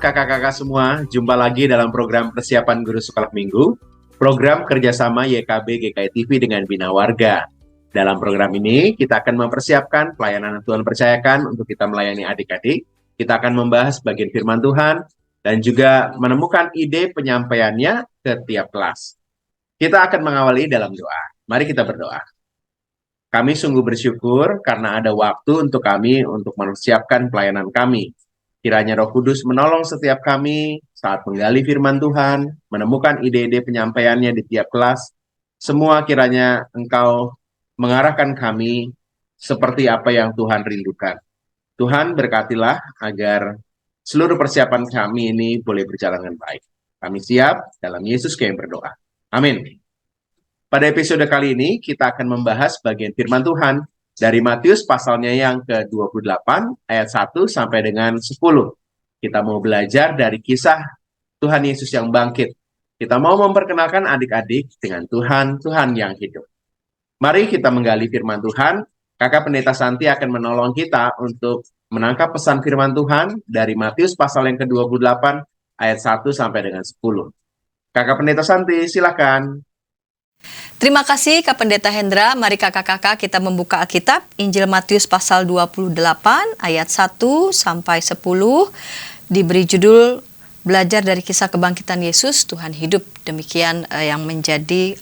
kakak-kakak semua, jumpa lagi dalam program persiapan guru sekolah minggu, program kerjasama YKB GKI TV dengan Bina Warga. Dalam program ini, kita akan mempersiapkan pelayanan yang Tuhan percayakan untuk kita melayani adik-adik. Kita akan membahas bagian firman Tuhan dan juga menemukan ide penyampaiannya ke tiap kelas. Kita akan mengawali dalam doa. Mari kita berdoa. Kami sungguh bersyukur karena ada waktu untuk kami untuk mempersiapkan pelayanan kami. Kiranya Roh Kudus menolong setiap kami saat menggali firman Tuhan, menemukan ide-ide penyampaiannya di tiap kelas. Semua kiranya Engkau mengarahkan kami seperti apa yang Tuhan rindukan. Tuhan berkatilah agar seluruh persiapan kami ini boleh berjalan dengan baik. Kami siap dalam Yesus kami berdoa. Amin. Pada episode kali ini kita akan membahas bagian firman Tuhan dari Matius pasalnya yang ke-28 ayat 1 sampai dengan 10. Kita mau belajar dari kisah Tuhan Yesus yang bangkit. Kita mau memperkenalkan adik-adik dengan Tuhan yang hidup. Mari kita menggali firman Tuhan. Kakak Pendeta Santi akan menolong kita untuk menangkap pesan firman Tuhan dari Matius pasal yang ke-28 ayat 1 sampai dengan 10. Kakak Pendeta Santi, silakan. Terima kasih Kak Pendeta Hendra. Mari kakak-kakak kita membuka Alkitab Injil Matius pasal 28 ayat 1 sampai 10. Diberi judul Belajar dari Kisah Kebangkitan Yesus, Tuhan Hidup. Demikian yang menjadi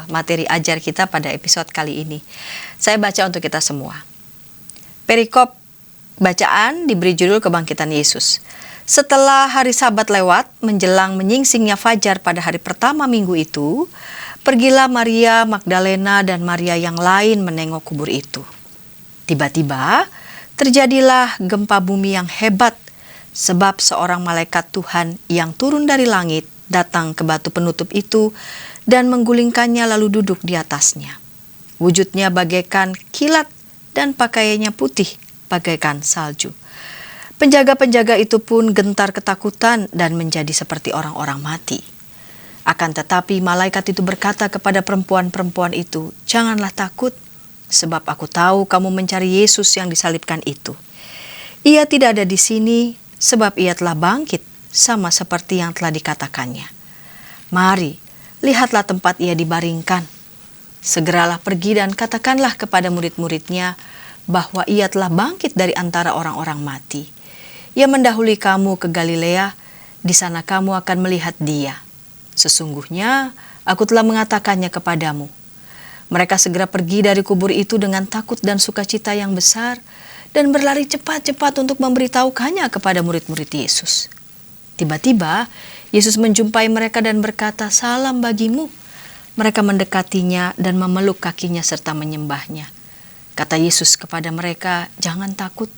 materi ajar kita pada episode kali ini. Saya baca untuk kita semua. Perikop bacaan diberi judul Kebangkitan Yesus. Setelah hari Sabat lewat, menjelang menyingsingnya fajar pada hari pertama minggu itu, pergilah Maria Magdalena dan Maria yang lain menengok kubur itu. Tiba-tiba terjadilah gempa bumi yang hebat, sebab seorang malaikat Tuhan yang turun dari langit datang ke batu penutup itu dan menggulingkannya lalu duduk di atasnya. Wujudnya bagaikan kilat dan pakaiannya putih bagaikan salju. Penjaga-penjaga itu pun gentar ketakutan dan menjadi seperti orang-orang mati. Akan tetapi malaikat itu berkata kepada perempuan-perempuan itu, "Janganlah takut, sebab aku tahu kamu mencari Yesus yang disalibkan itu. Ia tidak ada di sini, sebab ia telah bangkit, sama seperti yang telah dikatakannya. Mari, lihatlah tempat ia dibaringkan. Segeralah pergi dan katakanlah kepada murid-muridnya bahwa ia telah bangkit dari antara orang-orang mati. Ia mendahului kamu ke Galilea, di sana kamu akan melihat dia. Sesungguhnya aku telah mengatakannya kepadamu." Mereka segera pergi dari kubur itu dengan takut dan sukacita yang besar dan berlari cepat-cepat untuk memberitahukannya kepada murid-murid Yesus. Tiba-tiba Yesus menjumpai mereka dan berkata, "Salam bagimu." Mereka mendekatinya dan memeluk kakinya serta menyembahnya. Kata Yesus kepada mereka, "Jangan takut.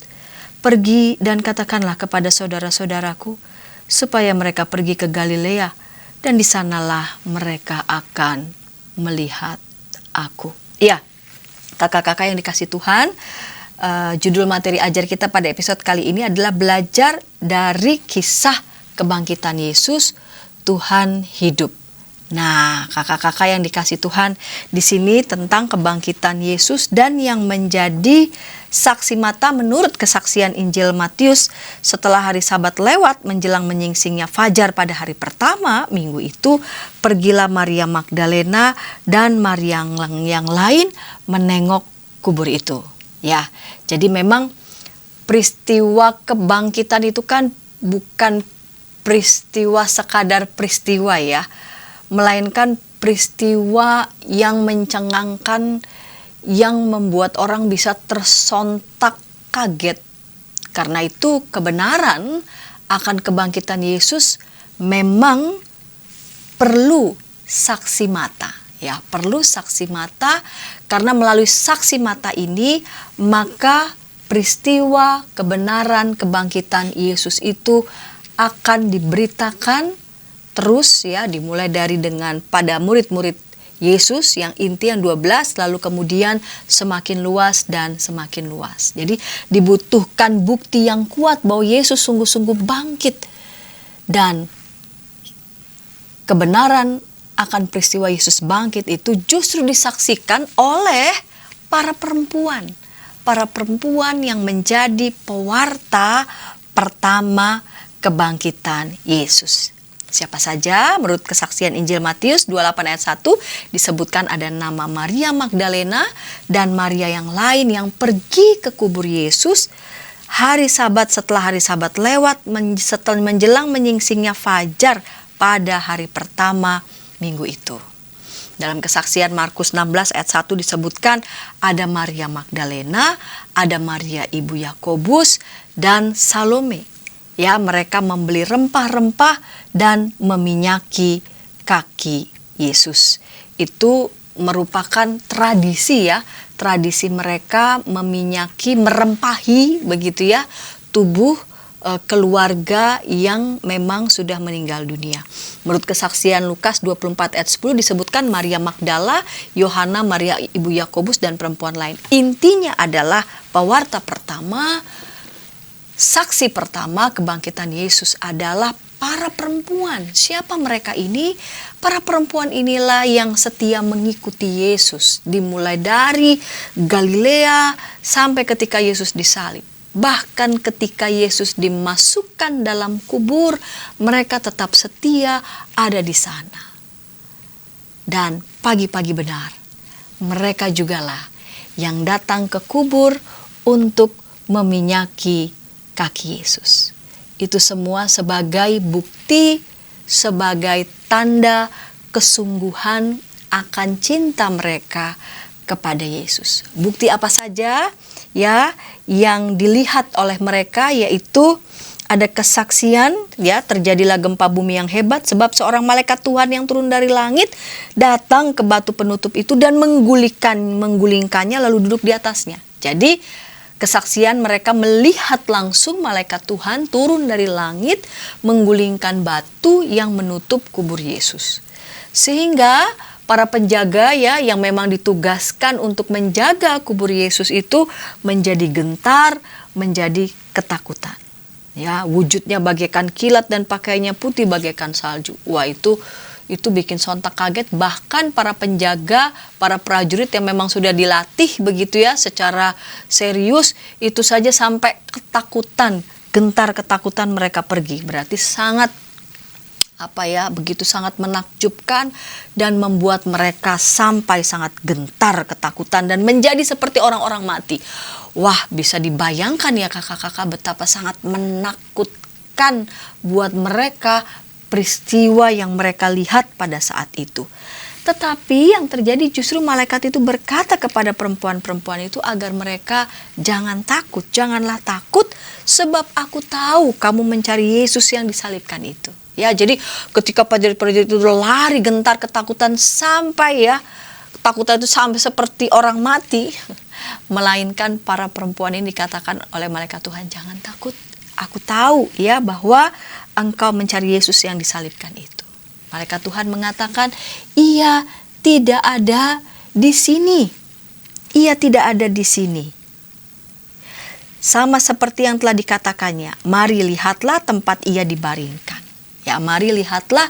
Pergi dan katakanlah kepada saudara-saudaraku supaya mereka pergi ke Galilea, dan di sanalah mereka akan melihat aku." Ya, kakak-kakak yang dikasih Tuhan, judul materi ajar kita pada episode kali ini adalah belajar dari kisah kebangkitan Yesus, Tuhan Hidup. Nah, kakak-kakak yang dikasih Tuhan, di sini tentang kebangkitan Yesus dan yang menjadi saksi mata menurut kesaksian Injil Matius setelah hari Sabat lewat menjelang menyingsingnya fajar pada hari pertama minggu itu, pergilah Maria Magdalena dan Maria yang lain menengok kubur itu. Ya, jadi memang peristiwa kebangkitan itu kan bukan peristiwa sekadar peristiwa ya, melainkan peristiwa yang mencengangkan, yang membuat orang bisa tersontak kaget. Karena itu kebenaran akan kebangkitan Yesus memang perlu saksi mata. Ya, perlu saksi mata, karena melalui saksi mata ini maka peristiwa kebenaran kebangkitan Yesus itu akan diberitakan terus ya, dimulai dari dengan pada murid-murid Yesus yang inti yang 12, lalu kemudian semakin luas dan semakin luas. Jadi dibutuhkan bukti yang kuat bahwa Yesus sungguh-sungguh bangkit, dan kebenaran akan peristiwa Yesus bangkit itu justru disaksikan oleh para perempuan yang menjadi pewarta pertama kebangkitan Yesus. Siapa saja? Menurut kesaksian Injil Matius 28 ayat 1 disebutkan ada nama Maria Magdalena dan Maria yang lain yang pergi ke kubur Yesus hari Sabat setelah hari Sabat lewat, setelah menjelang menyingsingnya fajar pada hari pertama minggu itu. Dalam kesaksian Markus 16 ayat 1 disebutkan ada Maria Magdalena, ada Maria ibu Yakobus dan Salome. Ya, mereka membeli rempah-rempah dan meminyaki kaki Yesus. Itu merupakan tradisi ya, tradisi mereka meminyaki, merempahi begitu ya, tubuh keluarga yang memang sudah meninggal dunia. Menurut kesaksian Lukas 24 ayat 10 disebutkan Maria Magdala, Yohana, Maria ibu Yakobus dan perempuan lain. Intinya adalah pewarta pertama, saksi pertama kebangkitan Yesus adalah para perempuan. Siapa mereka ini? Para perempuan inilah yang setia mengikuti Yesus, dimulai dari Galilea sampai ketika Yesus disalib. Bahkan ketika Yesus dimasukkan dalam kubur, mereka tetap setia ada di sana. Dan pagi-pagi benar, mereka jugalah yang datang ke kubur untuk meminyaki kaki Yesus. Itu semua sebagai bukti, sebagai tanda kesungguhan akan cinta mereka kepada Yesus. Bukti apa saja ya yang dilihat oleh mereka, yaitu ada kesaksian ya, terjadilah gempa bumi yang hebat sebab seorang malaikat Tuhan yang turun dari langit datang ke batu penutup itu dan menggulingkannya lalu duduk di atasnya. Jadi kesaksian mereka melihat langsung malaikat Tuhan turun dari langit menggulingkan batu yang menutup kubur Yesus. Sehingga para penjaga ya yang memang ditugaskan untuk menjaga kubur Yesus itu menjadi gentar, menjadi ketakutan. Ya, wujudnya bagaikan kilat dan pakaiannya putih bagaikan salju. Wah, itu bikin sontak kaget, bahkan para penjaga, para prajurit yang memang sudah dilatih begitu ya secara serius, itu saja sampai ketakutan, gentar ketakutan mereka pergi. Berarti sangat begitu sangat menakjubkan dan membuat mereka sampai sangat gentar ketakutan dan menjadi seperti orang-orang mati. Wah, bisa dibayangkan ya kakak-kakak betapa sangat menakutkan buat mereka peristiwa yang mereka lihat pada saat itu. Tetapi yang terjadi justru malaikat itu berkata kepada perempuan-perempuan itu agar mereka jangan takut, janganlah takut sebab aku tahu kamu mencari Yesus yang disalibkan itu. Ya, jadi ketika prajurit-prajurit itu lari gentar ketakutan sampai ya, ketakutan itu sampai seperti orang mati. Melainkan para perempuan ini dikatakan oleh malaikat Tuhan, jangan takut. Aku tahu ya bahwa engkau mencari Yesus yang disalibkan itu. Malaikat Tuhan mengatakan, ia tidak ada di sini. Ia tidak ada di sini. Sama seperti yang telah dikatakannya, mari lihatlah tempat ia dibaringkan. Ya, mari lihatlah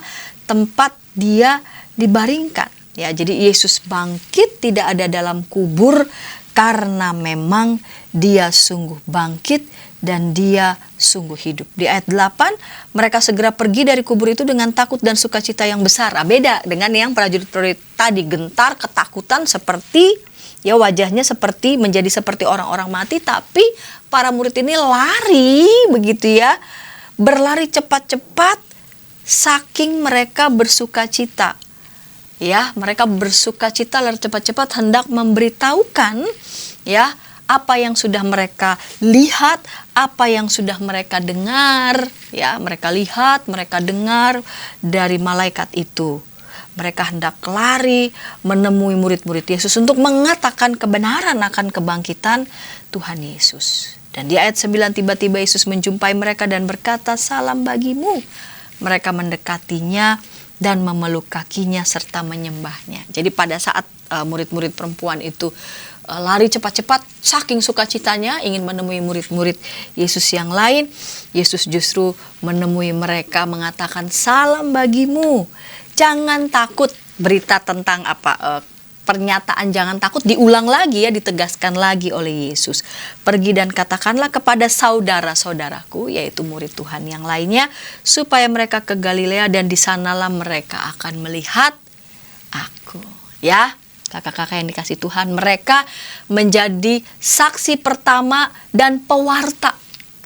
tempat dia dibaringkan. Ya, jadi Yesus bangkit tidak ada dalam kubur karena memang dia sungguh bangkit dan dia sungguh hidup. Di ayat 8, mereka segera pergi dari kubur itu dengan takut dan sukacita yang besar. Beda dengan yang prajurit-prajurit tadi, gentar, ketakutan seperti ya wajahnya seperti menjadi seperti orang-orang mati, tapi para murid ini lari begitu ya, berlari cepat-cepat saking mereka bersukacita. Ya, mereka bersukacita lari cepat-cepat hendak memberitahukan ya apa yang sudah mereka lihat, apa yang sudah mereka dengar, ya, mereka lihat, mereka dengar dari malaikat itu. Mereka hendak lari menemui murid-murid Yesus untuk mengatakan kebenaran akan kebangkitan Tuhan Yesus. Dan di ayat 9 tiba-tiba Yesus menjumpai mereka dan berkata, "Salam bagimu." Mereka mendekatinya dan memeluk kakinya serta menyembahnya. Jadi pada saat murid-murid perempuan itu lari cepat-cepat saking sukacitanya ingin menemui murid-murid Yesus yang lain, Yesus justru menemui mereka mengatakan, "Salam bagimu, jangan takut." Berita tentang pernyataan jangan takut diulang lagi ya, ditegaskan lagi oleh Yesus. Pergi dan katakanlah kepada saudara-saudaraku, yaitu murid Tuhan yang lainnya, supaya mereka ke Galilea dan di sanalah mereka akan melihat aku. Ya, kakak-kakak yang dikasih Tuhan, mereka menjadi saksi pertama dan pewarta.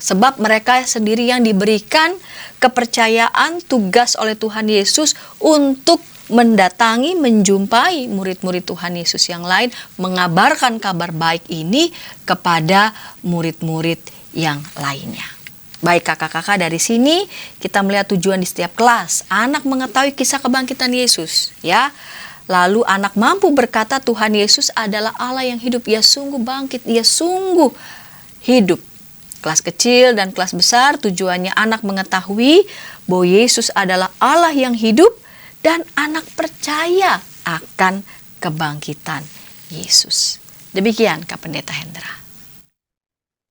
Sebab mereka sendiri yang diberikan kepercayaan, tugas oleh Tuhan Yesus untuk mendatangi, menjumpai murid-murid Tuhan Yesus yang lain, mengabarkan kabar baik ini kepada murid-murid yang lainnya. Baik kakak-kakak, dari sini kita melihat tujuan di setiap kelas. Anak mengetahui kisah kebangkitan Yesus, ya. Lalu anak mampu berkata Tuhan Yesus adalah Allah yang hidup. Ia sungguh bangkit, ia sungguh hidup. Kelas kecil dan kelas besar tujuannya anak mengetahui bahwa Yesus adalah Allah yang hidup dan anak percaya akan kebangkitan Yesus. Demikian Kak Pendeta Hendra.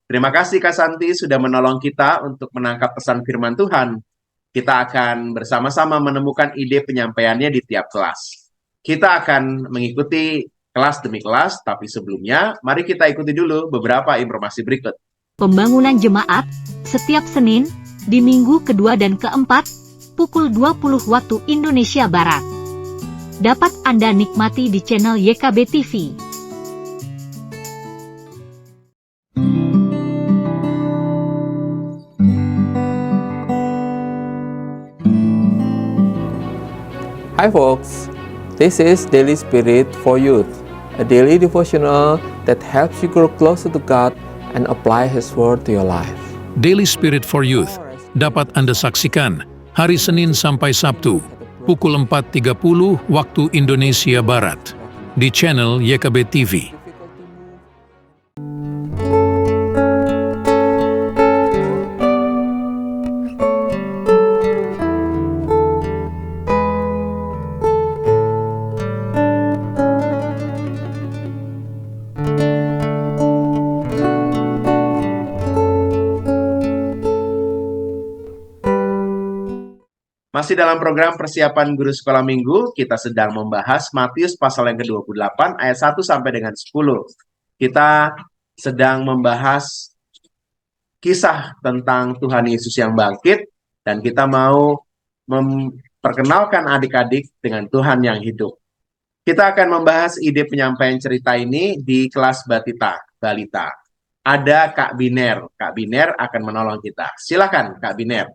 Terima kasih Kak Santi sudah menolong kita untuk menangkap pesan firman Tuhan. Kita akan bersama-sama menemukan ide penyampaiannya di tiap kelas. Kita akan mengikuti kelas demi kelas, tapi sebelumnya mari kita ikuti dulu beberapa informasi berikut. Pembangunan jemaat setiap Senin di minggu kedua dan keempat pukul 20 waktu Indonesia Barat. Dapat Anda nikmati di channel YKB TV. Hi folks, this is Daily Spirit for Youth, a daily devotional that helps you grow closer to God and apply His Word to your life. Daily Spirit for Youth dapat Anda saksikan hari Senin sampai Sabtu, pukul 4.30 waktu Indonesia Barat, di channel YKB TV. Masih dalam program persiapan guru sekolah minggu, kita sedang membahas Matius pasal yang ke-28 ayat 1 sampai dengan 10. Kita sedang membahas kisah tentang Tuhan Yesus yang bangkit, dan kita mau memperkenalkan adik-adik dengan Tuhan yang hidup. Kita akan membahas ide penyampaian cerita ini di kelas Balita. Ada Kak Biner. Kak Biner akan menolong kita. Silakan Kak Biner.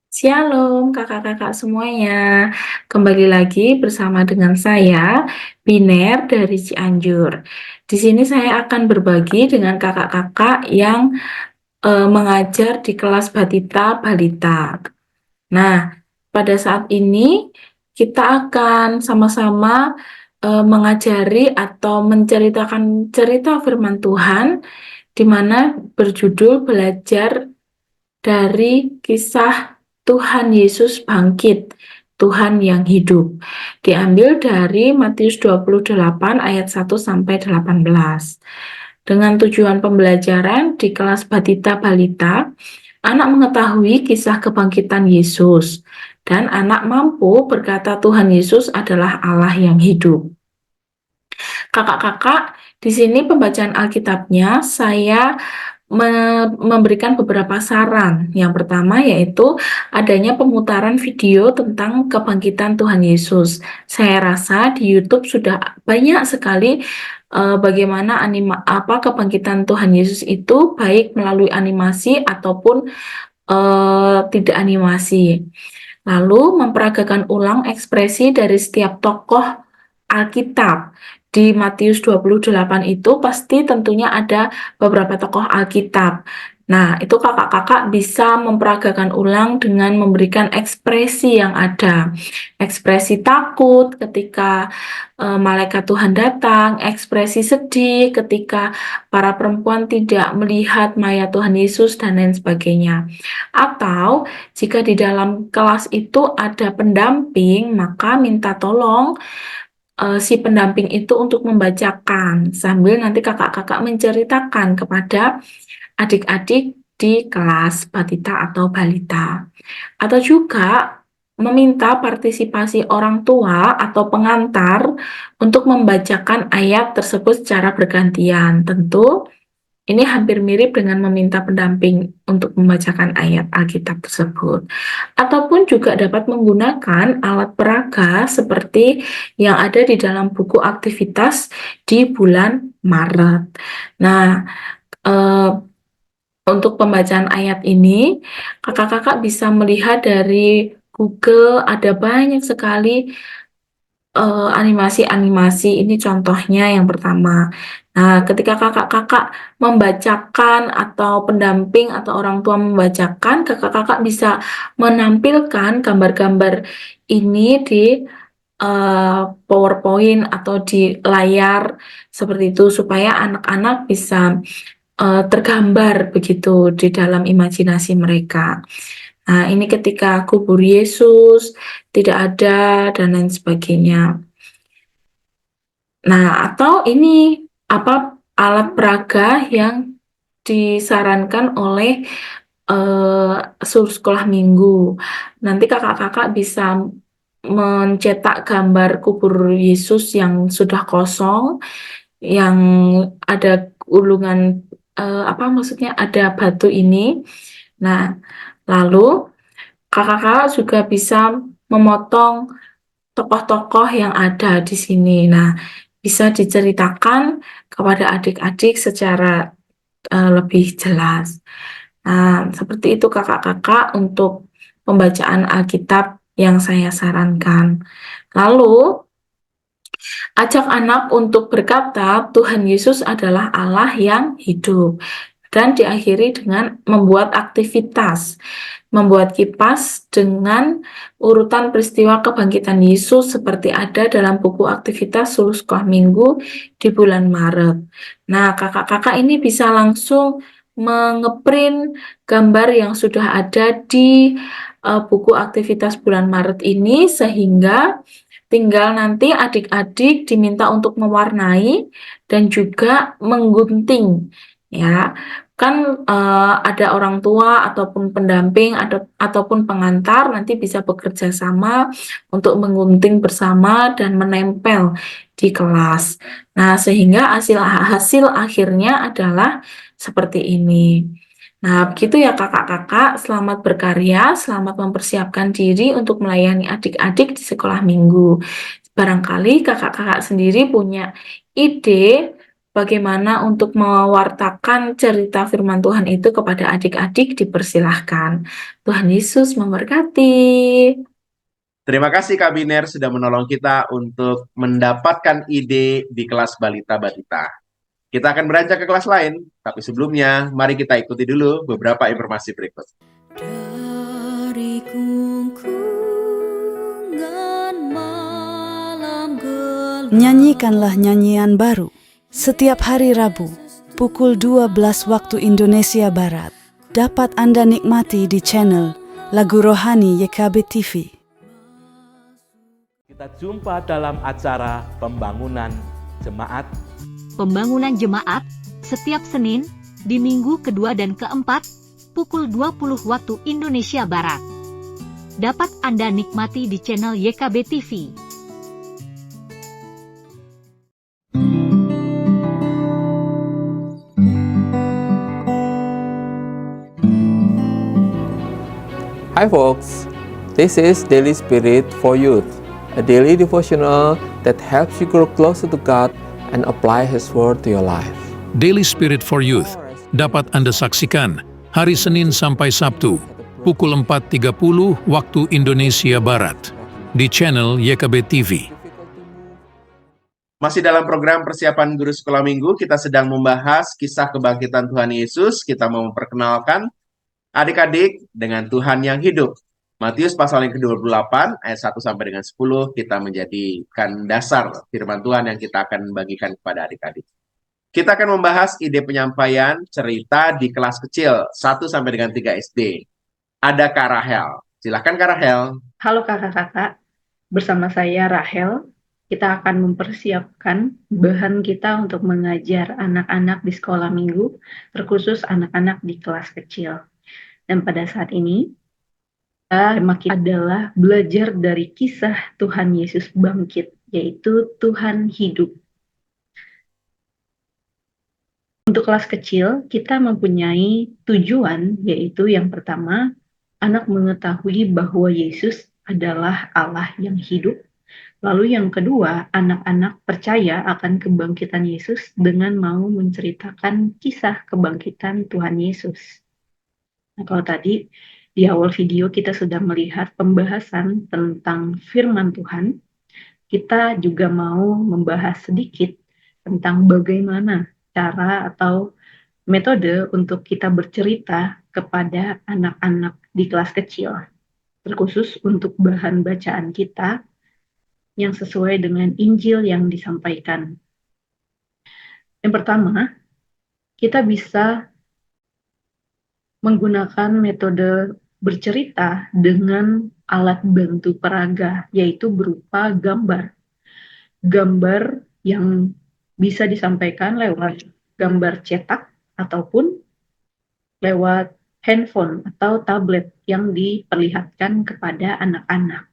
Shalom kakak-kakak semuanya, kembali lagi bersama dengan saya, Biner dari Cianjur. Di sini saya akan berbagi dengan kakak-kakak yang mengajar di kelas Balita. Nah, pada saat ini kita akan sama-sama mengajari atau menceritakan cerita firman Tuhan, di mana berjudul belajar dari kisah Tuhan Yesus bangkit, Tuhan yang hidup. Diambil dari Matius 28 ayat 1 sampai 18. Dengan tujuan pembelajaran di kelas Balita, anak mengetahui kisah kebangkitan Yesus dan anak mampu berkata Tuhan Yesus adalah Allah yang hidup. Kakak-kakak, di sini pembacaan Alkitabnya saya memberikan beberapa saran. Yang pertama yaitu adanya pemutaran video tentang kebangkitan Tuhan Yesus. Saya rasa di YouTube sudah banyak sekali bagaimana kebangkitan Tuhan Yesus itu, baik melalui animasi ataupun tidak animasi. Lalu memperagakan ulang ekspresi dari setiap tokoh Alkitab. Di Matius 28 itu pasti tentunya ada beberapa tokoh Alkitab. Nah, itu kakak-kakak bisa memperagakan ulang dengan memberikan ekspresi yang ada. Ekspresi takut ketika malaikat Tuhan datang, ekspresi sedih ketika para perempuan tidak melihat mayat Tuhan Yesus, dan lain sebagainya. Atau jika di dalam kelas itu ada pendamping, maka minta tolong si pendamping itu untuk membacakan sambil nanti kakak-kakak menceritakan kepada adik-adik di kelas Balita. Atau juga meminta partisipasi orang tua atau pengantar untuk membacakan ayat tersebut secara bergantian. Tentu ini hampir mirip dengan meminta pendamping untuk membacakan ayat Alkitab tersebut. Ataupun juga dapat menggunakan alat peraga seperti yang ada di dalam buku aktivitas di bulan Maret. Nah, untuk pembacaan ayat ini, kakak-kakak bisa melihat dari Google ada banyak sekali animasi-animasi. Ini contohnya yang pertama. Nah, ketika kakak-kakak membacakan atau pendamping atau orang tua membacakan, kakak-kakak bisa menampilkan gambar-gambar ini di PowerPoint atau di layar seperti itu supaya anak-anak bisa tergambar begitu di dalam imajinasi mereka. Nah, ini ketika kubur Yesus tidak ada dan lain sebagainya. Nah, atau ini alat peraga yang disarankan oleh sekolah minggu. Nanti kakak-kakak bisa mencetak gambar kubur Yesus yang sudah kosong, yang ada ulungan maksudnya ada batu ini. Nah, lalu kakak-kakak juga bisa memotong tokoh-tokoh yang ada di sini. Nah, bisa diceritakan kepada adik-adik secara lebih jelas. Nah, seperti itu kakak-kakak untuk pembacaan Alkitab yang saya sarankan. Lalu, ajak anak untuk berkata, Tuhan Yesus adalah Allah yang hidup. Dan diakhiri dengan membuat aktivitas, membuat kipas dengan urutan peristiwa kebangkitan Yesus seperti ada dalam buku aktivitas Suruh Sekolah Minggu di bulan Maret. Nah, kakak-kakak ini bisa langsung mengeprint gambar yang sudah ada di buku aktivitas bulan Maret ini, sehingga tinggal nanti adik-adik diminta untuk mewarnai dan juga menggunting, ya. Kan ada orang tua ataupun pendamping ataupun pengantar nanti bisa bekerja sama untuk menggunting bersama dan menempel di kelas. Nah, sehingga hasil akhirnya adalah seperti ini. Nah, begitu ya kakak-kakak, selamat berkarya, selamat mempersiapkan diri untuk melayani adik-adik di sekolah minggu. Barangkali kakak-kakak sendiri punya ide bagaimana untuk mewartakan cerita firman Tuhan itu kepada adik-adik, dipersilahkan. Tuhan Yesus memberkati. Terima kasih Kak Biner sudah menolong kita untuk mendapatkan ide di kelas balita-balita. Kita akan beranjak ke kelas lain, tapi sebelumnya mari kita ikuti dulu beberapa informasi berikut. Dari gungkungan malam gelap, nyanyikanlah nyanyian baru setiap hari Rabu pukul 12 waktu Indonesia Barat. Dapat Anda nikmati di channel Lagu Rohani YKB TV. Kita jumpa dalam acara pembangunan jemaat. Pembangunan jemaat setiap Senin di minggu kedua dan keempat pukul 20 waktu Indonesia Barat. Dapat Anda nikmati di channel YKB TV. Hi folks, this is Daily Spirit for Youth, a daily devotional that helps you grow closer to God and apply His Word to your life. Daily Spirit for Youth dapat Anda saksikan hari Senin sampai Sabtu pukul 4.30 waktu Indonesia Barat di channel YKB TV. Masih dalam program persiapan guru sekolah minggu, kita sedang membahas kisah kebangkitan Tuhan Yesus. Kita mau memperkenalkan adik-adik dengan Tuhan yang hidup. Matius pasal yang ke-28 ayat 1 sampai dengan 10 kita menjadikan dasar firman Tuhan yang kita akan bagikan kepada adik-adik. Kita akan membahas ide penyampaian cerita di kelas kecil 1 sampai dengan 3 SD. Ada Kak Rahel. Silakan Kak Rahel. Halo kakak-kakak, bersama saya Rahel. Kita akan mempersiapkan bahan kita untuk mengajar anak-anak di sekolah minggu, terkhusus anak-anak di kelas kecil. Dan pada saat ini, Kita makin adalah belajar dari kisah Tuhan Yesus bangkit, yaitu Tuhan hidup. Untuk kelas kecil, kita mempunyai tujuan, yaitu yang pertama, anak mengetahui bahwa Yesus adalah Allah yang hidup. Lalu yang kedua, anak-anak percaya akan kebangkitan Yesus dengan mau menceritakan kisah kebangkitan Tuhan Yesus. Nah, kalau tadi di awal video kita sudah melihat pembahasan tentang firman Tuhan, kita juga mau membahas sedikit tentang bagaimana cara atau metode untuk kita bercerita kepada anak-anak di kelas kecil, terkhusus untuk bahan bacaan kita yang sesuai dengan Injil yang disampaikan. Yang pertama, kita bisa menggunakan metode bercerita dengan alat bantu peraga, yaitu berupa gambar. Gambar yang bisa disampaikan lewat gambar cetak ataupun lewat handphone atau tablet yang diperlihatkan kepada anak-anak.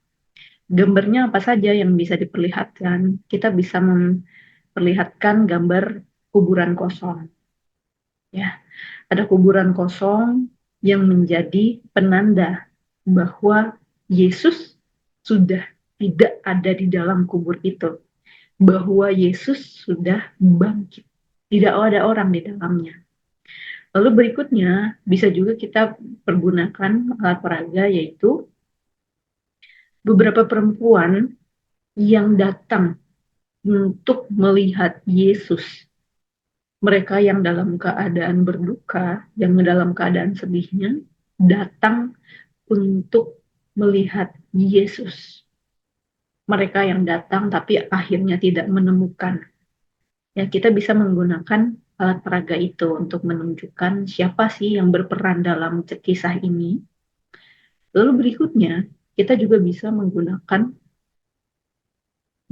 Gambarnya apa saja yang bisa diperlihatkan? Kita bisa memperlihatkan gambar kuburan kosong. Ya, ada kuburan kosong yang menjadi penanda bahwa Yesus sudah tidak ada di dalam kubur itu, bahwa Yesus sudah bangkit, tidak ada orang di dalamnya. Lalu berikutnya bisa juga kita pergunakan alat peraga, yaitu beberapa perempuan yang datang untuk melihat Yesus. Mereka yang dalam keadaan berduka, yang dalam keadaan sedihnya, datang untuk melihat Yesus. Mereka yang datang tapi akhirnya tidak menemukan. Ya, kita bisa menggunakan alat peraga itu untuk menunjukkan siapa sih yang berperan dalam kisah ini. Lalu berikutnya, kita juga bisa menggunakan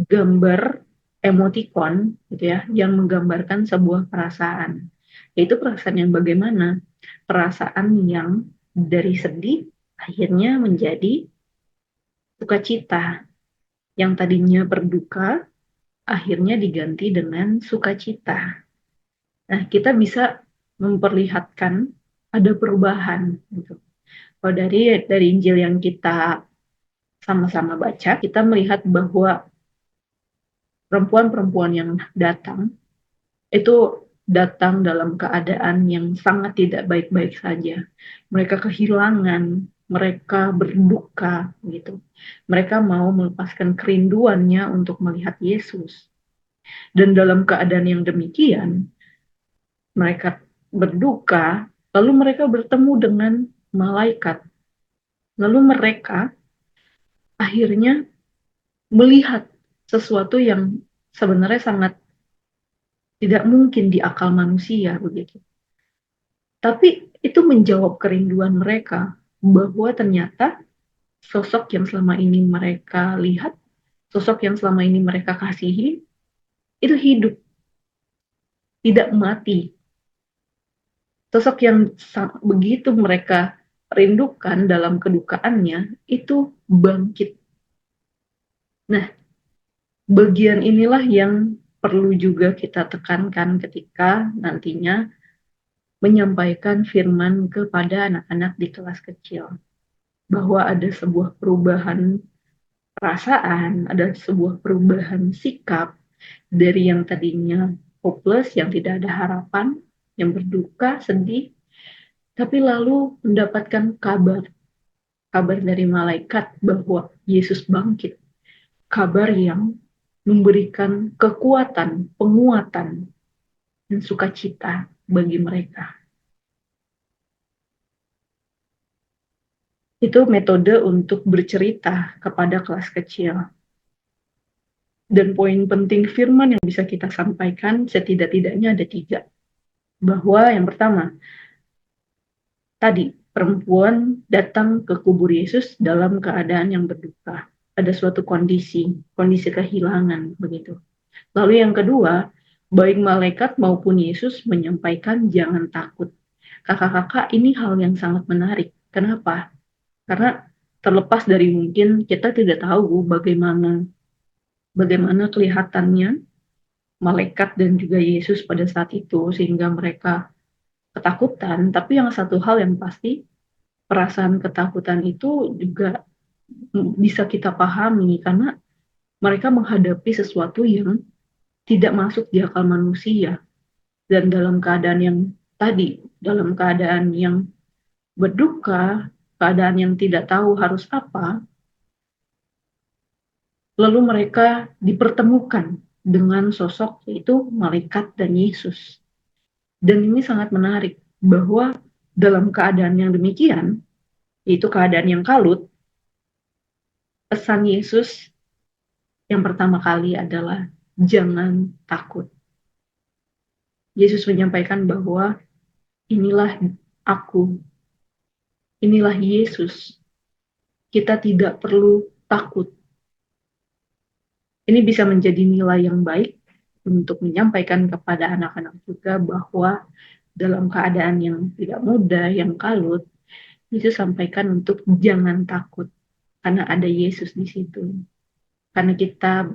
gambar emoticon gitu ya, yang menggambarkan sebuah perasaan. Yaitu perasaan yang bagaimana? Perasaan yang dari sedih akhirnya menjadi sukacita. Yang tadinya berduka akhirnya diganti dengan sukacita. Nah, kita bisa memperlihatkan ada perubahan gitu. Kalau dari Injil yang kita sama-sama baca, kita melihat bahwa perempuan-perempuan yang datang itu datang dalam keadaan yang sangat tidak baik-baik saja. Mereka kehilangan, mereka berduka gitu. Mereka mau melepaskan kerinduannya untuk melihat Yesus. Dan dalam keadaan yang demikian, mereka berduka, lalu mereka bertemu dengan malaikat. Lalu mereka akhirnya melihat sesuatu yang sebenarnya sangat tidak mungkin di akal manusia begitu. Tapi itu menjawab kerinduan mereka bahwa ternyata sosok yang selama ini mereka lihat, sosok yang selama ini mereka kasihi, itu hidup, tidak mati. Sosok yang begitu mereka rindukan dalam kedukaannya, itu bangkit. Nah, bagian inilah yang perlu juga kita tekankan ketika nantinya menyampaikan firman kepada anak-anak di kelas kecil. Bahwa ada sebuah perubahan perasaan, ada sebuah perubahan sikap dari yang tadinya hopeless, yang tidak ada harapan, yang berduka, sedih, tapi lalu mendapatkan kabar dari malaikat bahwa Yesus bangkit. Kabar yang memberikan kekuatan, penguatan, dan sukacita bagi mereka. Itu metode untuk bercerita kepada kelas kecil. Dan poin penting firman yang bisa kita sampaikan setidak-tidaknya ada 3. Bahwa yang pertama, tadi perempuan datang ke kubur Yesus dalam keadaan yang berduka. Ada suatu kondisi kehilangan begitu. Lalu yang kedua, baik malaikat maupun Yesus menyampaikan jangan takut. Kakak-kakak, ini hal yang sangat menarik. Kenapa? Karena Terlepas dari mungkin kita tidak tahu bagaimana kelihatannya malaikat dan juga Yesus pada saat itu sehingga mereka ketakutan, tapi yang satu hal yang pasti, perasaan ketakutan itu juga bisa kita pahami karena mereka menghadapi sesuatu yang tidak masuk di akal manusia, dan dalam keadaan yang tadi, dalam keadaan yang berduka, keadaan yang tidak tahu harus apa, lalu mereka dipertemukan dengan sosok yaitu malaikat dan Yesus. Dan ini sangat menarik bahwa dalam keadaan yang demikian, yaitu keadaan yang kalut, pesan Yesus yang pertama kali adalah jangan takut. Yesus menyampaikan bahwa inilah aku, inilah Yesus. Kita tidak perlu takut. Ini bisa menjadi nilai yang baik untuk menyampaikan kepada anak-anak juga bahwa dalam keadaan yang tidak mudah, yang kalut, Yesus sampaikan untuk jangan takut karena ada Yesus di situ. Karena kita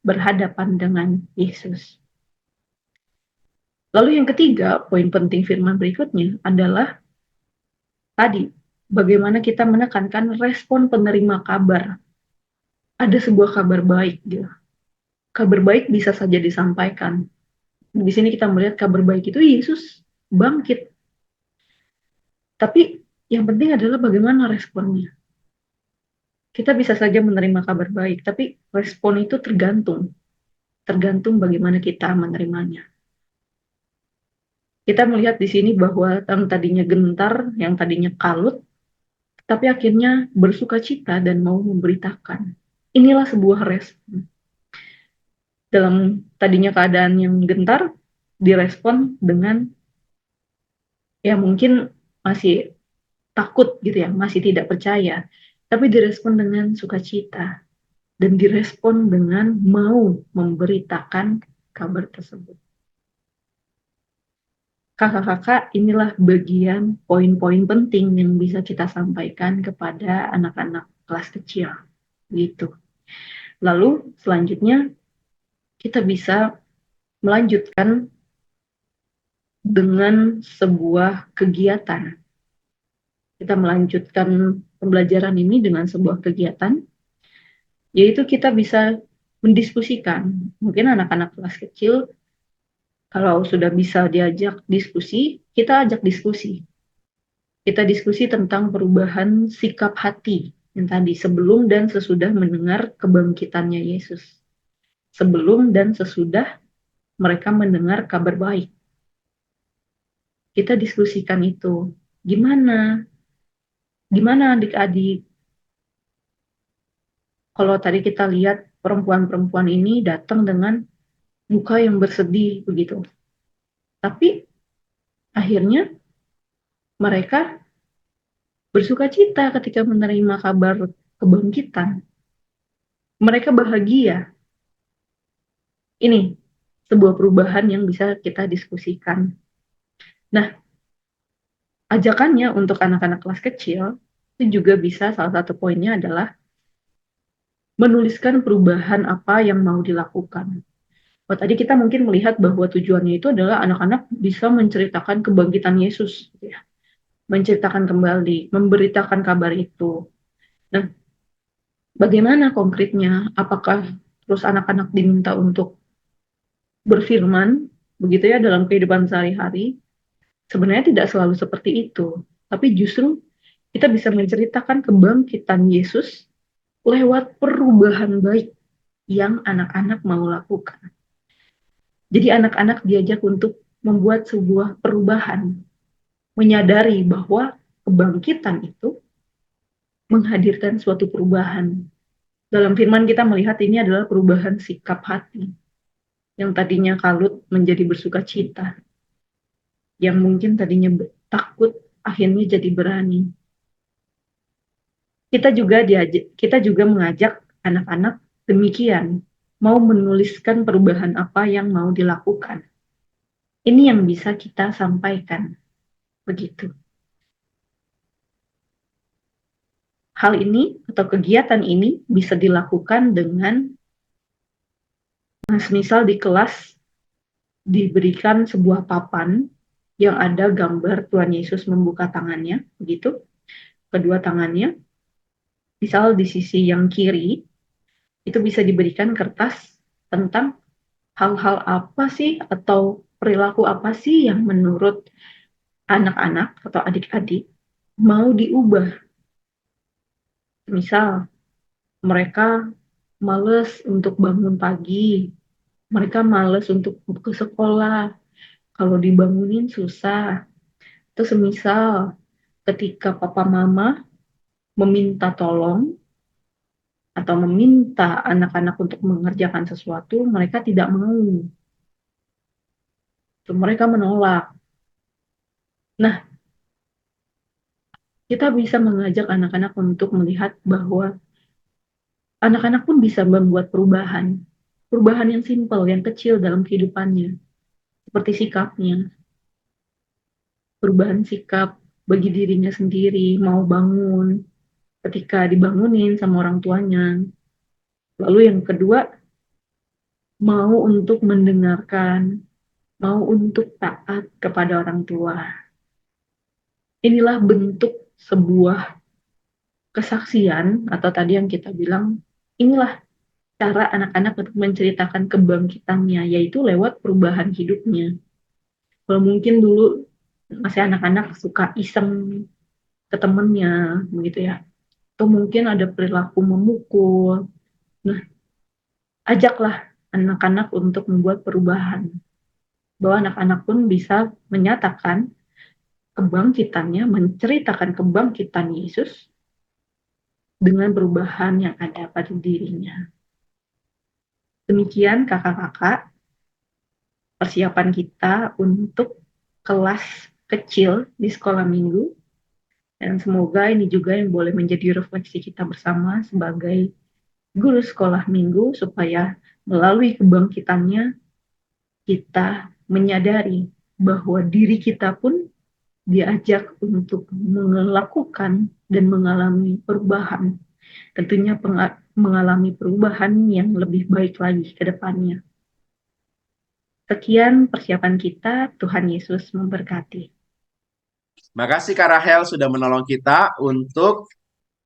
berhadapan dengan Yesus. Lalu yang ketiga, poin penting firman berikutnya adalah tadi, bagaimana kita menekankan respon penerima kabar. Ada sebuah kabar baik, gitu. Kabar baik bisa saja disampaikan. Di sini kita melihat kabar baik itu Yesus bangkit. Tapi yang penting adalah bagaimana responnya. Kita bisa saja menerima kabar baik, tapi respon itu tergantung bagaimana kita menerimanya. Kita melihat di sini bahwa yang tadinya gentar, yang tadinya kalut, tapi akhirnya bersuka cita dan mau memberitakan. Inilah sebuah respon. Dalam tadinya keadaan yang gentar, direspon dengan ya mungkin masih takut gitu ya, masih tidak percaya, tapi direspon dengan sukacita dan direspon dengan mau memberitakan kabar tersebut. Kakak-kakak, inilah bagian poin-poin penting yang bisa kita sampaikan kepada anak-anak kelas kecil, gitu. Lalu selanjutnya kita bisa melanjutkan dengan sebuah kegiatan. Kita melanjutkan pembelajaran ini dengan sebuah kegiatan, yaitu kita bisa mendiskusikan. Mungkin anak-anak kelas kecil kalau sudah bisa diajak diskusi, kita ajak diskusi. Kita diskusi tentang perubahan sikap hati yang tadi sebelum dan sesudah mendengar kebangkitannya Yesus. Sebelum dan sesudah mereka mendengar kabar baik. Kita diskusikan itu. Gimana adik-adik? Kalau tadi kita lihat perempuan-perempuan ini datang dengan muka yang bersedih begitu. Tapi akhirnya mereka bersuka cita ketika menerima kabar kebangkitan. Mereka bahagia. Ini sebuah perubahan yang bisa kita diskusikan. Nah, ajakannya untuk anak-anak kelas kecil itu juga bisa, salah satu poinnya adalah menuliskan perubahan apa yang mau dilakukan. Tadi kita mungkin melihat bahwa tujuannya itu adalah anak-anak bisa menceritakan kebangkitan Yesus, ya. Menceritakan kembali, memberitakan kabar itu. Nah, bagaimana konkretnya? Apakah terus anak-anak diminta untuk berfirman, begitu ya, dalam kehidupan sehari-hari? Sebenarnya tidak selalu seperti itu, tapi justru kita bisa menceritakan kebangkitan Yesus lewat perubahan baik yang anak-anak mau lakukan. Jadi anak-anak diajak untuk membuat sebuah perubahan, menyadari bahwa kebangkitan itu menghadirkan suatu perubahan. Dalam firman kita melihat ini adalah perubahan sikap hati, yang tadinya kalut menjadi bersuka cita, yang mungkin tadinya takut akhirnya jadi berani. Kita juga mengajak anak-anak demikian, mau menuliskan perubahan apa yang mau dilakukan. Ini yang bisa kita sampaikan, begitu. Hal ini atau kegiatan ini bisa dilakukan dengan semisal di kelas diberikan sebuah papan yang ada gambar Tuhan Yesus membuka tangannya, begitu, kedua tangannya. Misal di sisi yang kiri, itu bisa diberikan kertas tentang hal-hal apa sih atau perilaku apa sih yang menurut anak-anak atau adik-adik mau diubah. Misal, mereka males untuk bangun pagi, mereka males untuk ke sekolah, kalau dibangunin susah. Itu semisal ketika papa mama meminta tolong atau meminta anak-anak untuk mengerjakan sesuatu, mereka tidak mau. Mereka menolak. Nah, kita bisa mengajak anak-anak untuk melihat bahwa anak-anak pun bisa membuat perubahan. Perubahan yang simpel, yang kecil dalam kehidupannya. Seperti sikapnya. Perubahan sikap bagi dirinya sendiri, mau bangun ketika dibangunin sama orang tuanya. Lalu yang kedua, mau untuk mendengarkan, mau untuk taat kepada orang tua. Inilah bentuk sebuah kesaksian, atau tadi yang kita bilang, inilah cara anak-anak untuk menceritakan kebangkitannya, yaitu lewat perubahan hidupnya. Kalau mungkin dulu masih anak-anak suka iseng ke temennya, begitu ya. Atau mungkin ada perilaku memukul. Nah, ajaklah anak-anak untuk membuat perubahan. Bahwa anak-anak pun bisa menyatakan kebangkitannya, menceritakan kebangkitan Yesus dengan perubahan yang ada pada dirinya. Demikian kakak-kakak, persiapan kita untuk kelas kecil di sekolah minggu. Dan semoga ini juga yang boleh menjadi refleksi kita bersama sebagai guru sekolah minggu, supaya melalui kebangkitannya kita menyadari bahwa diri kita pun diajak untuk melakukan dan mengalami perubahan. Tentunya mengalami perubahan yang lebih baik lagi ke depannya. Sekian persiapan kita, Tuhan Yesus memberkati. Makasih Kak Rahel sudah menolong kita untuk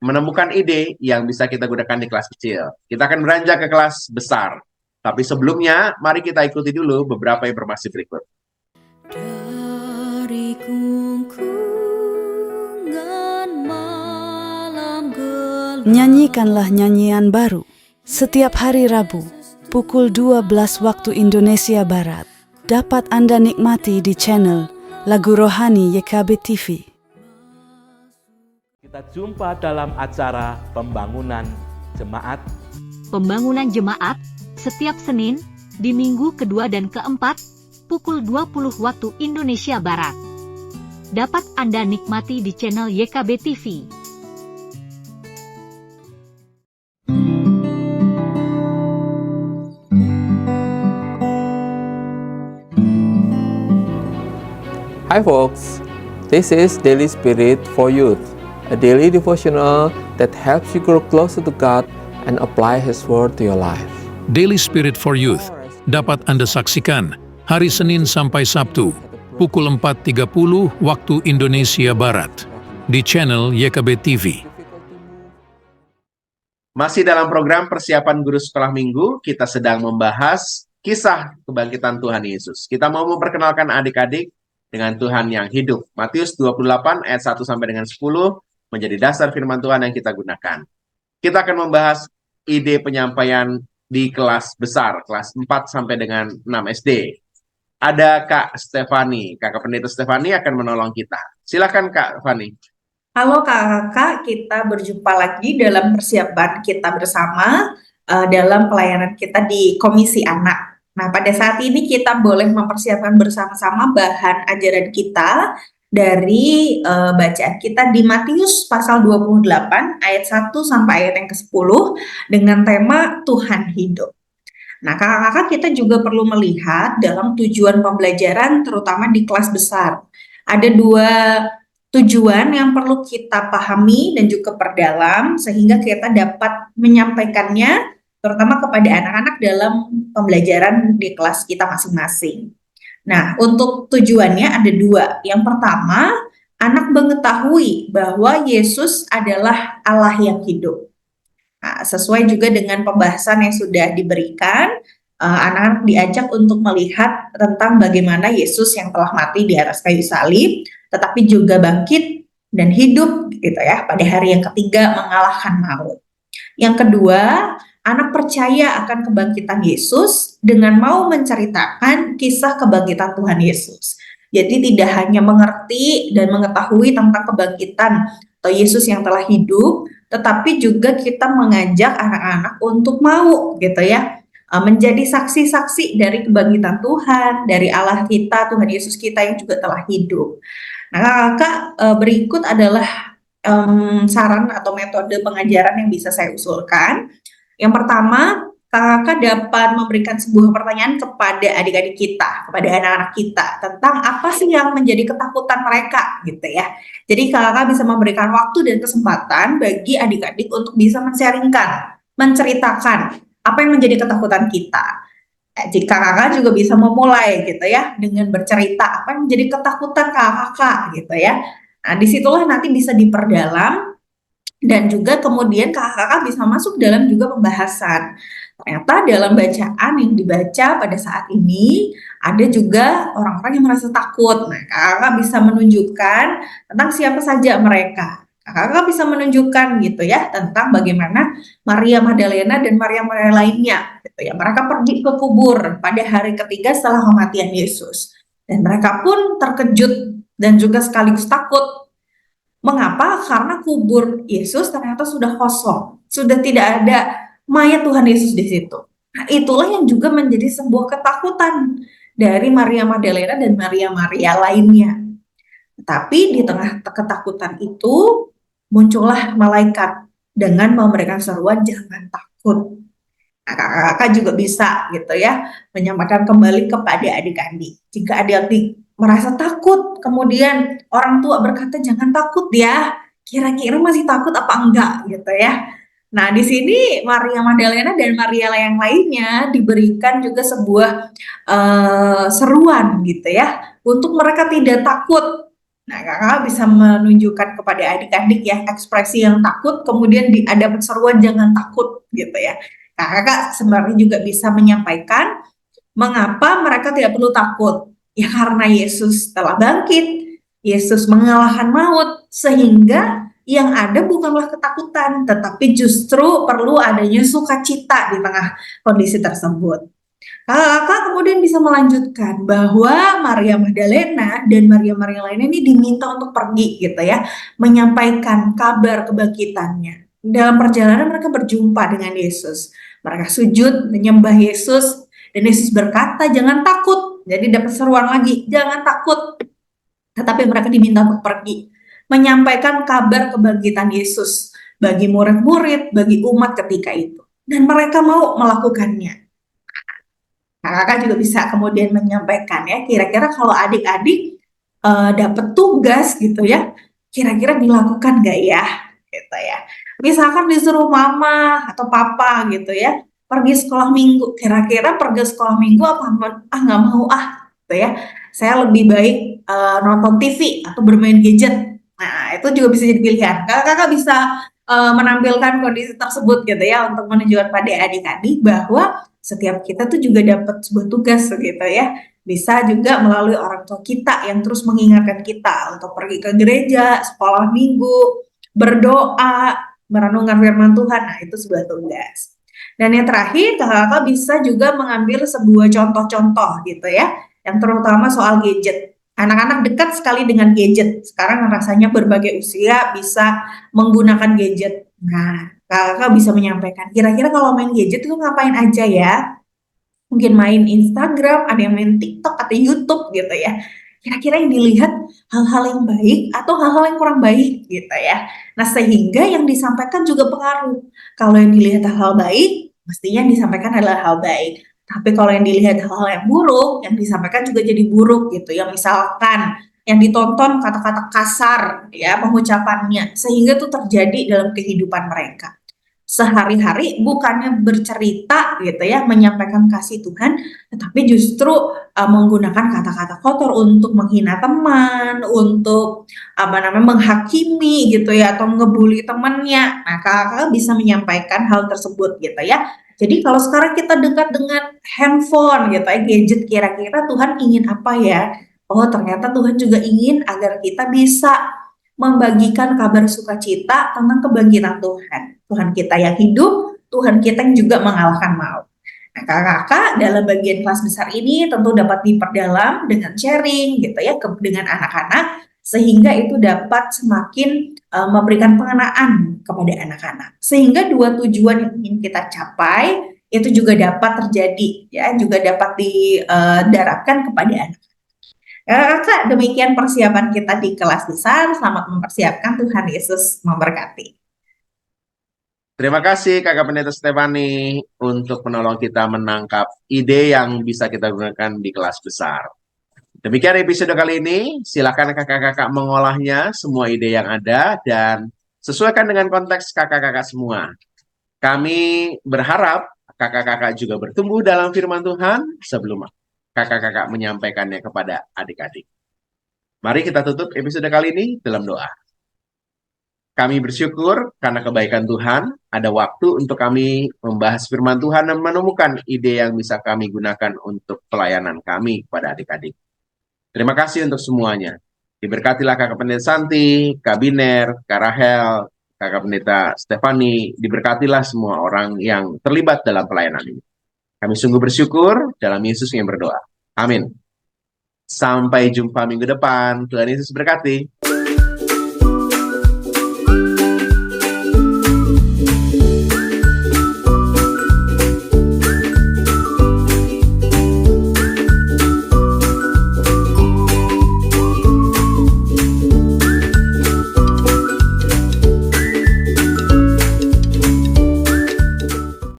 menemukan ide yang bisa kita gunakan di kelas kecil. Kita akan beranjak ke kelas besar. Tapi sebelumnya, mari kita ikuti dulu beberapa informasi berikut. Dari kungkungan malam gelap, Nyanyikanlah nyanyian baru setiap hari Rabu pukul 12 waktu Indonesia Barat. Dapat Anda nikmati di channel Lagu Rohani YKB TV. Kita jumpa dalam acara pembangunan jemaat. Pembangunan jemaat setiap Senin di minggu kedua dan keempat pukul 20 waktu Indonesia Barat. Dapat Anda nikmati di channel YKB TV. Hi folks, this is Daily Spirit for Youth, a daily devotional that helps you grow closer to God and apply His Word to your life. Daily Spirit for Youth dapat Anda saksikan hari Senin sampai Sabtu pukul 4.30 waktu Indonesia Barat di channel YKB TV. Masih dalam program persiapan guru sekolah minggu, kita sedang membahas kisah kebangkitan Tuhan Yesus. Kita mau memperkenalkan adik-adik dengan Tuhan yang hidup. Matius 28 ayat 1 sampai dengan 10 menjadi dasar firman Tuhan yang kita gunakan. Kita akan membahas ide penyampaian di kelas besar, kelas 4 sampai dengan 6 SD. Ada Kak Stefani, Kakak Pendeta Stefani akan menolong kita. Silakan Kak Fani. Halo kakak, kita berjumpa lagi dalam persiapan kita bersama dalam pelayanan kita di Komisi Anak. Nah, pada saat ini kita boleh mempersiapkan bersama-sama bahan ajaran kita dari bacaan kita di Matius pasal 28 ayat 1 sampai ayat yang ke-10 dengan tema Tuhan hidup. Nah, kakak-kakak kita juga perlu melihat dalam tujuan pembelajaran terutama di kelas besar. Ada dua tujuan yang perlu kita pahami dan juga perdalam sehingga kita dapat menyampaikannya terutama kepada anak-anak dalam pembelajaran di kelas kita masing-masing. Nah, untuk tujuannya ada dua. Yang pertama, anak mengetahui bahwa Yesus adalah Allah yang hidup. Nah, sesuai juga dengan pembahasan yang sudah diberikan, anak-anak diajak untuk melihat tentang bagaimana Yesus yang telah mati di atas kayu salib, tetapi juga bangkit dan hidup gitu ya pada hari yang ketiga mengalahkan maut. Yang kedua, anak percaya akan kebangkitan Yesus dengan mau menceritakan kisah kebangkitan Tuhan Yesus. Jadi tidak hanya mengerti dan mengetahui tentang kebangkitan atau Yesus yang telah hidup, tetapi juga kita mengajak anak-anak untuk mau gitu ya menjadi saksi-saksi dari kebangkitan Tuhan, dari Allah kita, Tuhan Yesus kita yang juga telah hidup. Nah, Kakak, berikut adalah saran atau metode pengajaran yang bisa saya usulkan. Yang pertama, Kakak dapat memberikan sebuah pertanyaan kepada adik-adik kita, kepada anak-anak kita tentang apa sih yang menjadi ketakutan mereka gitu ya. Jadi Kakak bisa memberikan waktu dan kesempatan bagi adik-adik untuk bisa men-sharingkan, menceritakan apa yang menjadi ketakutan kita. Jika kakak juga bisa memulai gitu ya dengan bercerita apa yang menjadi ketakutan kakak gitu ya. Nah, disitulah nanti bisa diperdalam dan juga kemudian kakak bisa masuk dalam juga pembahasan. Ternyata dalam bacaan yang dibaca pada saat ini ada juga orang-orang yang merasa takut. Nah, kakak bisa menunjukkan tentang siapa saja mereka. Kakak bisa menunjukkan gitu ya tentang bagaimana Maria Magdalena dan Maria lainnya gitu ya. Mereka pergi ke kubur pada hari ketiga setelah kematian Yesus. Dan mereka pun terkejut dan juga sekaligus takut. Mengapa? Karena kubur Yesus ternyata sudah kosong. Sudah tidak ada mayat Tuhan Yesus di situ. Nah, itulah yang juga menjadi sebuah ketakutan dari Maria Magdalena dan Maria lainnya. Tapi di tengah ketakutan itu muncullah malaikat dengan memberikan seruan jangan takut. Nah, kakak juga bisa gitu ya menyampaikan kembali kepada adik-adik. Jika adik-adik merasa takut, kemudian orang tua berkata jangan takut ya, kira-kira masih takut apa enggak gitu ya. Nah, di sini Maria Magdalena dan Maria yang lainnya diberikan juga sebuah seruan gitu ya untuk mereka tidak takut. Nah, kakak bisa menunjukkan kepada adik-adik ya ekspresi yang takut, kemudian ada seruan jangan takut gitu ya. Kakak sebenarnya juga bisa menyampaikan mengapa mereka tidak perlu takut. Ya karena Yesus telah bangkit, Yesus mengalahkan maut, sehingga yang ada bukanlah ketakutan, tetapi justru perlu adanya sukacita di tengah kondisi tersebut. Kakak kemudian bisa melanjutkan bahwa Maria Magdalena dan Maria lainnya ini diminta untuk pergi gitu ya, menyampaikan kabar kebangkitannya. Dalam perjalanan mereka berjumpa dengan Yesus. Mereka sujud menyembah Yesus dan Yesus berkata jangan takut. Jadi dapat seruan lagi, jangan takut. Tetapi mereka diminta untuk pergi, menyampaikan kabar kebangkitan Yesus bagi murid-murid, bagi umat ketika itu. Dan mereka mau melakukannya. Nah, kakak juga bisa kemudian menyampaikan ya, kira-kira kalau adik-adik dapat tugas gitu ya, kira-kira dilakukan nggak ya, gitu ya. Misalkan disuruh mama atau papa gitu ya, pergi sekolah minggu, kira-kira pergi sekolah minggu apa nggak mau gitu ya. Saya lebih baik nonton TV atau bermain gadget. Nah, itu juga bisa jadi pilihan. Kakak bisa menampilkan kondisi tersebut gitu ya untuk menunjukkan pada adik-adik bahwa setiap kita tuh juga dapat sebuah tugas gitu ya. Bisa juga melalui orang tua kita yang terus mengingatkan kita untuk pergi ke gereja, sekolah minggu, berdoa, merenungkan firman Tuhan. Nah, itu sebuah tugas. Dan yang terakhir, kakak bisa juga mengambil sebuah contoh-contoh gitu ya, yang terutama soal gadget. Anak-anak dekat sekali dengan gadget. Sekarang rasanya berbagai usia bisa menggunakan gadget. Nah, kakak bisa menyampaikan, kira-kira kalau main gadget itu ngapain aja ya? Mungkin main Instagram, ada yang main TikTok atau YouTube gitu ya. Kira-kira yang dilihat hal-hal yang baik atau hal-hal yang kurang baik gitu ya. Nah, sehingga yang disampaikan juga pengaruh. Kalau yang dilihat hal-hal baik, mestinya yang disampaikan adalah hal baik. Tapi kalau yang dilihat hal-hal yang buruk, yang disampaikan juga jadi buruk gitu ya. Misalkan yang ditonton kata-kata kasar ya pengucapannya, sehingga itu terjadi dalam kehidupan mereka sehari-hari. Bukannya bercerita gitu ya, menyampaikan kasih Tuhan, tetapi justru menggunakan kata-kata kotor untuk menghina teman, untuk menghakimi gitu ya, atau ngebully temannya. Nah, kakak bisa menyampaikan hal tersebut gitu ya. Jadi kalau sekarang kita dekat dengan handphone gitu ya, gadget, kira-kira Tuhan ingin apa ya? Oh, ternyata Tuhan juga ingin agar kita bisa membagikan kabar sukacita tentang kebangkitan Tuhan. Tuhan kita yang hidup, Tuhan kita yang juga mengalahkan maut. Nah, kakak-kakak dalam bagian kelas besar ini tentu dapat diperdalam dengan sharing gitu ya dengan anak-anak, sehingga itu dapat semakin memberikan pengenaan kepada anak-anak. Sehingga dua tujuan yang ingin kita capai itu juga dapat terjadi ya, juga dapat didarapkan kepada anak. Kak, demikian persiapan kita di kelas besar. Selamat mempersiapkan, Tuhan Yesus memberkati. Terima kasih Kakak Pendeta Stefani untuk menolong kita menangkap ide yang bisa kita gunakan di kelas besar. Demikian episode kali ini. Silakan kakak-kakak mengolahnya, semua ide yang ada, dan sesuaikan dengan konteks kakak-kakak semua. Kami berharap kakak-kakak juga bertumbuh dalam firman Tuhan sebelum kakak-kakak menyampaikannya kepada adik-adik. Mari kita tutup episode kali ini dalam doa. Kami bersyukur karena kebaikan Tuhan, ada waktu untuk kami membahas firman Tuhan dan menemukan ide yang bisa kami gunakan untuk pelayanan kami kepada adik-adik. Terima kasih untuk semuanya. Diberkatilah Kakak Pendeta Santi, Kak Biner, Kak Rahel, Kakak Pendeta Stefani, diberkatilah semua orang yang terlibat dalam pelayanan ini. Kami sungguh bersyukur dalam Yesus yang berdoa. Amin. Sampai jumpa minggu depan. Tuhan Yesus berkati.